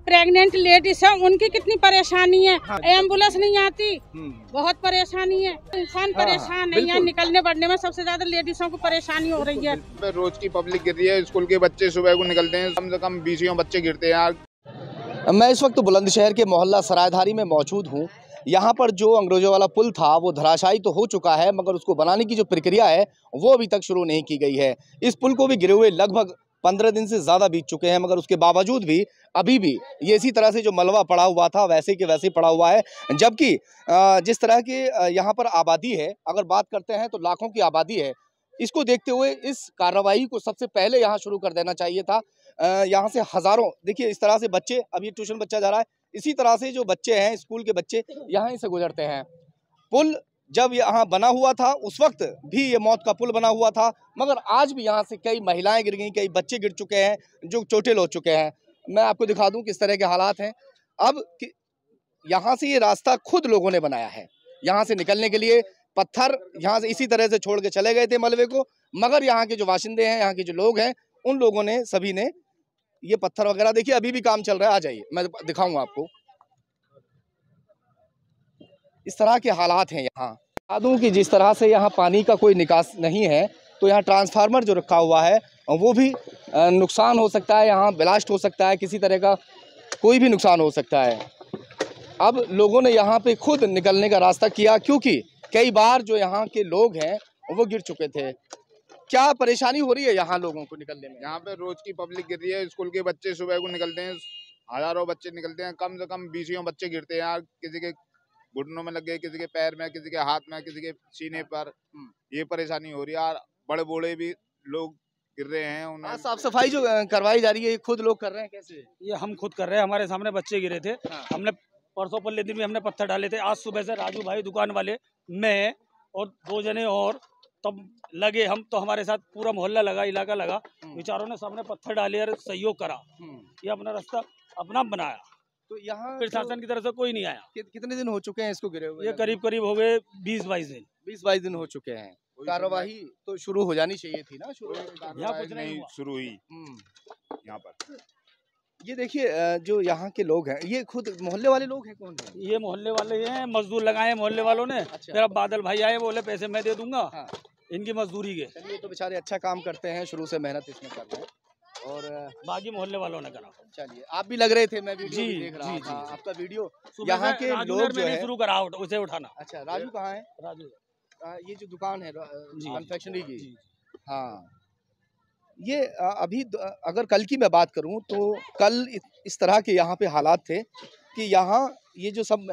Pregnant ladies है उनकी कितनी परेशानी है। हाँ, एम्बुलेंस नहीं आती, बहुत परेशानी है, इंसान परेशान है। यहाँ निकलने बढ़ने में सबसे ज्यादा लेडीजों को परेशानी हो रही है। रोज की पब्लिक गिर रही है, स्कूल के बच्चे सुबह को निकलते हैं, कम से कम 20 बच्चे गिरते हैं। मैं इस वक्त बुलंदशहर के मोहल्ला सरायधारी में मौजूद हूँ। यहाँ पर जो अंग्रेजों वाला पुल था वो धराशायी तो हो चुका है, मगर उसको बनाने की जो प्रक्रिया है वो अभी तक शुरू नहीं की गई है। इस पुल को भी गिरे हुए लगभग 15 दिन से ज़्यादा बीत चुके हैं, मगर उसके बावजूद भी अभी भी ये इसी तरह से जो मलबा पड़ा हुआ था वैसे के वैसे पड़ा हुआ है। जबकि जिस तरह की यहाँ पर आबादी है, अगर बात करते हैं तो लाखों की आबादी है। इसको देखते हुए इस कार्रवाई को सबसे पहले यहाँ शुरू कर देना चाहिए था। यहाँ से हज़ारों, देखिए इस तरह से बच्चे, अभी ट्यूशन बच्चा जा रहा है, इसी तरह से जो बच्चे हैं स्कूल के बच्चे यहाँ से गुजरते हैं। पुल जब यहाँ बना हुआ था उस वक्त भी ये मौत का पुल बना हुआ था, मगर आज भी यहाँ से कई महिलाएं गिर गई, कई बच्चे गिर चुके हैं, जो चोटिल हो चुके हैं। मैं आपको दिखा दूं किस तरह के हालात हैं। अब यहाँ से ये रास्ता खुद लोगों ने बनाया है, यहाँ से निकलने के लिए पत्थर यहाँ से इसी तरह से छोड़ के चले गए थे मलबे को, मगर यहाँ के जो बाशिंदे हैं, यहाँ के जो लोग हैं, उन लोगों ने सभी ने ये पत्थर वगैरह, देखिए अभी भी काम चल रहा है, आ जाइए मैं दिखाऊंगा आपको। इस तरह के हालात हैं यहाँ। बता दूं कि जिस तरह से यहाँ पानी का कोई निकास नहीं है, तो यहाँ ट्रांसफार्मर जो रखा हुआ है वो भी नुकसान हो सकता है, यहाँ ब्लास्ट हो सकता है, किसी तरह का कोई भी नुकसान हो सकता है। अब लोगों ने यहाँ पे खुद निकलने का रास्ता किया, क्योंकि कई बार जो यहाँ के लोग हैं वो गिर चुके थे। क्या परेशानी हो रही है यहाँ लोगों को निकलने में? यहाँ पे रोज की पब्लिक गिर रही है, स्कूल के बच्चे सुबह को निकलते हैं, हजारों बच्चे निकलते हैं, कम से कम 20 बच्चे गिरते हैं यार। किसी के घुटनों में लग गए, किसी के पैर में, किसी के हाथ में, किसी के सीने पर। ये परेशानी हो रही है यार। बड़े बूढ़े भी लोग गिर रहे हैं। उन्हें साफ सफाई जो करवाई जा रही है, ये खुद लोग कर रहे हैं? कैसे? ये हम खुद कर रहे हैं, हमारे सामने बच्चे गिरे थे। हमने परसों पल्ले दिन भी हमने पत्थर डाले थे। आज सुबह से राजू भाई दुकान वाले, मैं और 2 जने और तब लगे हम, तो हमारे साथ पूरा मोहल्ला लगा, इलाका लगा, बेचारों ने सामने पत्थर डाले और सहयोग करा। ये अपना रास्ता अपना बनाया। तो यहाँ प्रशासन की तरफ से कोई नहीं आया। कितने दिन हो चुके हैं इसको गिरे हुए? ये करीब करीब हो गए 20-22 दिन। 20-22 दिन हो चुके हैं। कार्यवाही तो शुरू हो जानी चाहिए थी ना। यहाँ कुछ नहीं शुरू हुई यहाँ पर। ये देखिए जो यहाँ के लोग हैं, ये खुद मोहल्ले वाले लोग हैं। कौन है ये? मोहल्ले वाले हैं, मजदूर लगाए मोहल्ले वालों ने। अच्छा। फिर अब बादल भाई आए, बोले पैसे मैं दे दूंगा। हाँ। इनकी मजदूरी के। चलिए, तो बेचारे अच्छा काम करते हैं, शुरू से मेहनत इसमें कर रहे हैं, और बाकी मोहल्ले वालों ने करा। चलिए, आप भी लग रहे थे, मैं वीडियो भी देख रहा था आपका वीडियो। यहाँ के लोग जो है शुरू करा उसे उठाना। अच्छा, राजू कहाँ है? राजू ये जो दुकान है कन्फेक्शनरी की। हाँ, ये अभी अगर कल की मैं बात करूं तो कल इस तरह के यहाँ पे हालात थे कि यहाँ ये जो सब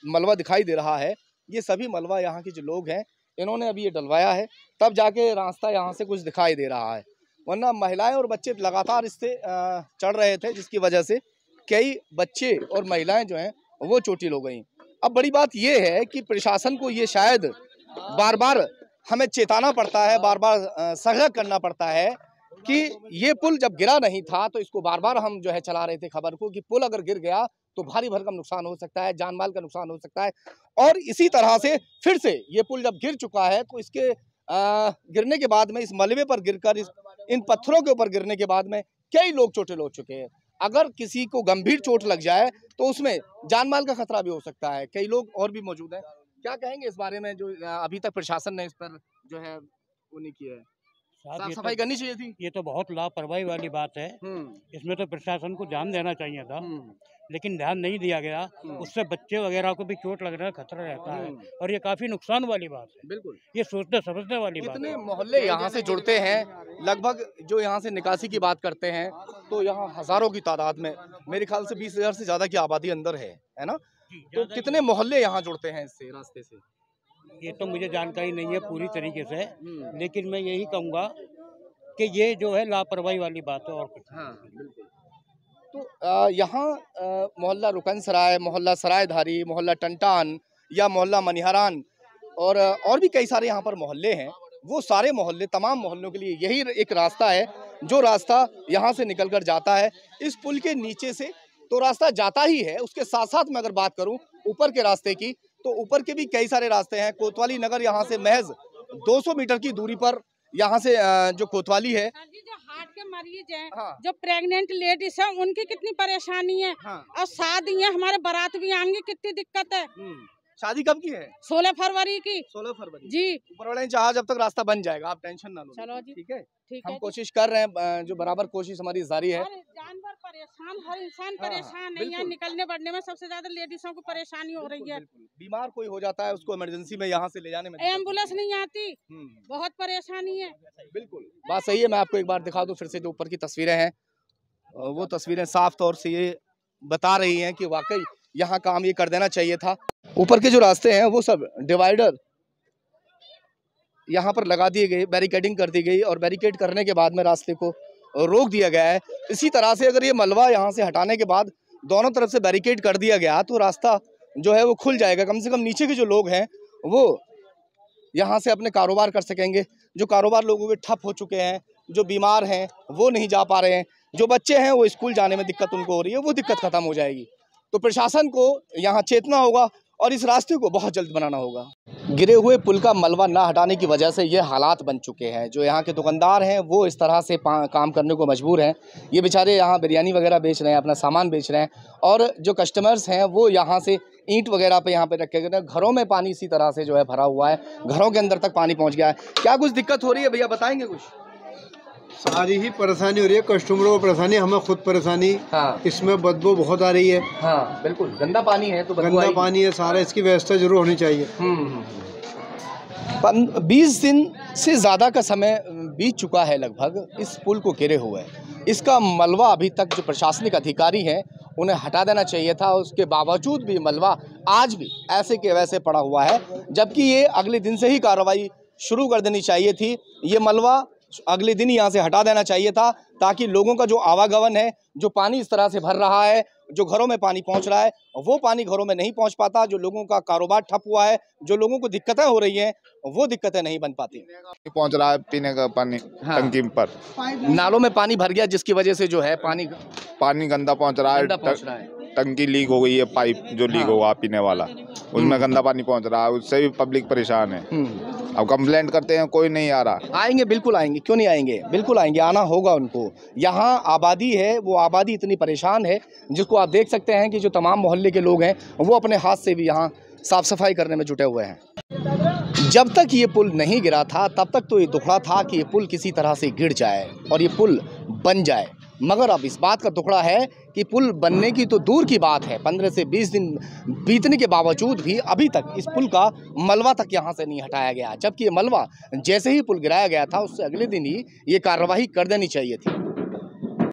मलबा दिखाई दे रहा है, ये सभी मलबा यहाँ के जो लोग हैं इन्होंने अभी ये डलवाया है, तब जाके रास्ता यहाँ से कुछ दिखाई दे रहा है। वरना महिलाएं और बच्चे लगातार इससे चढ़ रहे थे, जिसकी वजह से कई बच्चे और महिलाएं जो हैं वो चोटिल हो गई। अब बड़ी बात ये है कि प्रशासन को ये शायद बार बार हमें चेताना पड़ता है, बार बार सजग करना पड़ता है कि ये पुल जब गिरा नहीं था तो इसको बार बार हम जो है चला रहे थे खबर को कि पुल अगर गिर गया तो भारी भरकम नुकसान हो सकता है, जान माल का नुकसान हो सकता है। और इसी तरह से फिर से ये पुल जब गिर चुका है तो इसके गिरने के बाद में, इस मलबे पर गिरकर, इन पत्थरों के ऊपर गिरने के बाद में कई लोग चोटिल हो चुके हैं। अगर किसी को गंभीर चोट लग जाए तो उसमें जान माल का खतरा भी हो सकता है। कई लोग और भी मौजूद हैं। क्या कहेंगे इस बारे में, जो अभी तक प्रशासन ने इस पर जो है वो नहीं किया है? साफ सफाई करनी चाहिए थी। ये तो बहुत लापरवाही वाली बात है। इसमें तो प्रशासन को ध्यान देना चाहिए था, लेकिन ध्यान नहीं दिया गया। उससे बच्चे वगैरह को भी चोट लगने का खतरा रहता है, और ये काफी नुकसान वाली बात है। बिल्कुल, ये सोचने समझने वाली बात है। कितने मोहल्ले यहाँ से जुड़ते हैं, लगभग जो यहाँ से निकासी की बात करते हैं तो यहाँ हजारों की तादाद में, मेरे ख्याल से 20,000 से ज्यादा की आबादी अंदर है ना। तो कितने मोहल्ले यहाँ जुड़ते हैं इससे, रास्ते से? ये तो मुझे जानकारी नहीं है पूरी तरीके से, लेकिन मैं यही कहूँगा कि ये जो है लापरवाही वाली बात है, और कुछ। हाँ, बिल्कुल। तो यहाँ मोहल्ला रुकन सराय, मोहल्ला सरायधारी, मोहल्ला टंटान या मोहल्ला मनिहारान और भी कई सारे यहाँ पर मोहल्ले हैं। वो सारे मोहल्ले, तमाम मोहल्लों के लिए यही एक रास्ता है, जो रास्ता यहाँ से निकल कर जाता है इस पुल के नीचे से। तो रास्ता जाता ही है, उसके साथ साथ मैं अगर बात करूँ ऊपर के रास्ते की, तो ऊपर के भी कई सारे रास्ते हैं। कोतवाली नगर यहाँ से महज 200 मीटर की दूरी पर, यहाँ से जो कोतवाली है हार्ट के मरीज हैं, हाँ। जो प्रेग्नेंट लेडीज है, उनकी कितनी परेशानी है। हाँ। और शादी है, हमारे बारात भी आएंगे, कितनी दिक्कत है। शादी कब की है? 16 फरवरी की। 16 फरवरी। जी। ऊपर वाले ने चाहा जब तक रास्ता बन जाएगा, आप टेंशन ना लो। चलो जी, ठीक है, ठीक हम है। कोशिश कर रहे हैं, जो बराबर कोशिश हमारी जारी है। हर जानवर परेशान, हर इंसान हाँ, परेशान है। यहाँ निकलने बढ़ने में सबसे ज्यादा लेडीजों को परेशानी हो रही है। बीमार कोई हो जाता है, उसको इमरजेंसी में यहाँ से ले जाने में एम्बुलेंस नहीं आती, बहुत परेशानी है। बिल्कुल बात सही है। मैं आपको एक बार दिखा दूं फिर से, जो ऊपर की तस्वीरें हैं वो तस्वीरें साफ तौर से ये बता रही हैं कि वाकई यहाँ काम ये कर देना चाहिए था। ऊपर के जो रास्ते हैं वो सब डिवाइडर यहाँ पर लगा दिए गए, बैरिकेडिंग कर दी गई और बैरिकेड करने के बाद में रास्ते को रोक दिया गया है। इसी तरह से अगर ये मलबा यहाँ से हटाने के बाद दोनों तरफ से बैरिकेड कर दिया गया तो रास्ता जो है वो खुल जाएगा। कम से कम नीचे के जो लोग हैं वो यहाँ से अपने कारोबार कर सकेंगे। जो कारोबार लोगों के ठप हो चुके हैं, जो बीमार हैं वो नहीं जा पा रहे हैं, जो बच्चे हैं वो स्कूल जाने में दिक्कत उनको हो रही है, वो दिक्कत खत्म हो जाएगी। तो प्रशासन को यहाँ चेतना होगा और इस रास्ते को बहुत जल्द बनाना होगा। गिरे हुए पुल का मलबा ना हटाने की वजह से ये हालात बन चुके हैं। जो यहाँ के दुकानदार हैं वो इस तरह से काम करने को मजबूर हैं। ये बेचारे यहाँ बिरयानी वगैरह बेच रहे हैं, अपना सामान बेच रहे हैं, और जो कस्टमर्स हैं वो यहाँ से ईंट वगैरह पे यहाँ पे रखे गए। घरों में पानी इसी तरह से जो है भरा हुआ है, घरों के अंदर तक पानी पहुँच गया है। क्या कुछ दिक्कत हो रही है भैया, बताएंगे कुछ? सारी ही परेशानी हो रही है, कस्टमरों को परेशानी, हमें खुद परेशानी। हाँ। इसमें बदबू बहुत आ रही है। हाँ बिल्कुल, गंदा पानी है तो गंदा पानी है सारा, इसकी व्यवस्था जरूर होनी चाहिए। 20 दिन से ज़्यादा का समय बीत चुका है लगभग इस पुल को घेरे हुए। इसका मलबा अभी तक जो प्रशासनिक अधिकारी हैं उन्हें हटा देना चाहिए था। उसके बावजूद भी मलबा आज भी ऐसे के वैसे पड़ा हुआ है, जबकि ये अगले दिन से ही कार्रवाई शुरू कर देनी चाहिए थी। ये मलबा अगले दिन यहाँ से हटा देना चाहिए था, ताकि लोगों का जो आवागमन है, जो पानी इस तरह से भर रहा है, जो घरों में पानी पहुँच रहा है, वो पानी घरों में नहीं पहुँच पाता। जो लोगों का कारोबार ठप हुआ है, जो लोगों को दिक्कतें हो रही हैं, वो दिक्कतें नहीं बन पाती। पहुँच रहा है पीने का पानी। हाँ। टंकी पर नालों में पानी भर गया, जिसकी वजह से जो है पानी गंदा पहुँच रहा है। टंकी लीक हो गई है, पाइप जो लीक हुआ पीने वाला, उसमें गंदा पानी पहुंच रहा है, उससे भी पब्लिक परेशान है। अब कंप्लेंट करते हैं, कोई नहीं आ रहा। आएंगे, बिल्कुल आएंगे, क्यों नहीं आएंगे, बिल्कुल आएंगे, आना होगा उनको। यहाँ आबादी है, वो आबादी इतनी परेशान है, जिसको आप देख सकते हैं कि जो तमाम मोहल्ले के लोग हैं वो अपने हाथ से भी यहाँ साफ सफाई करने में जुटे हुए हैं। जब तक ये पुल नहीं गिरा था तब तक तो ये दुखड़ा था कि ये पुल किसी तरह से गिर जाए और ये पुल बन जाए, मगर अब इस बात का दुखड़ा है कि पुल बनने की तो दूर की बात है, 15 से 20 दिन बीतने के बावजूद भी अभी तक इस पुल का मलबा तक यहाँ से नहीं हटाया गया। जबकि ये मलबा जैसे ही पुल गिराया गया था उससे अगले दिन ही ये कार्रवाई कर देनी चाहिए थी।